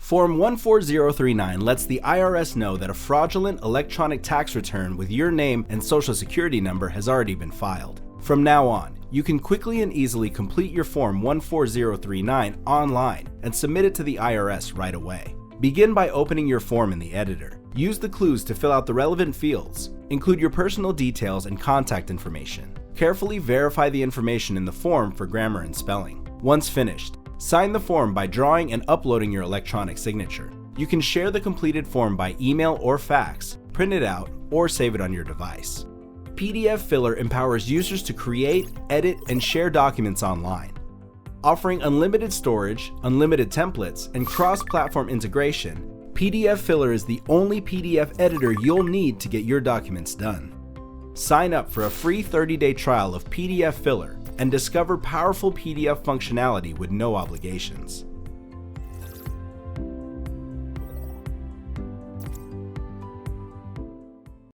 Form 14039 lets the IRS know that a fraudulent electronic tax return with your name and social security number has already been filed. From now on, you can quickly and easily complete your Form 14039 online and submit it to the IRS right away. Begin by opening your form in the editor. Use the clues to fill out the relevant fields. Include your personal details and contact information. Carefully verify the information in the form for grammar and spelling. Once finished, sign the form by drawing and uploading your electronic signature. You can share the completed form by email or fax, print it out, or save it on your device. pdfFiller empowers users to create, edit, and share documents online. Offering unlimited storage, unlimited templates, and cross-platform integration, pdfFiller is the only PDF editor you'll need to get your documents done. Sign up for a free 30-day trial of pdfFiller and discover powerful PDF functionality with no obligations.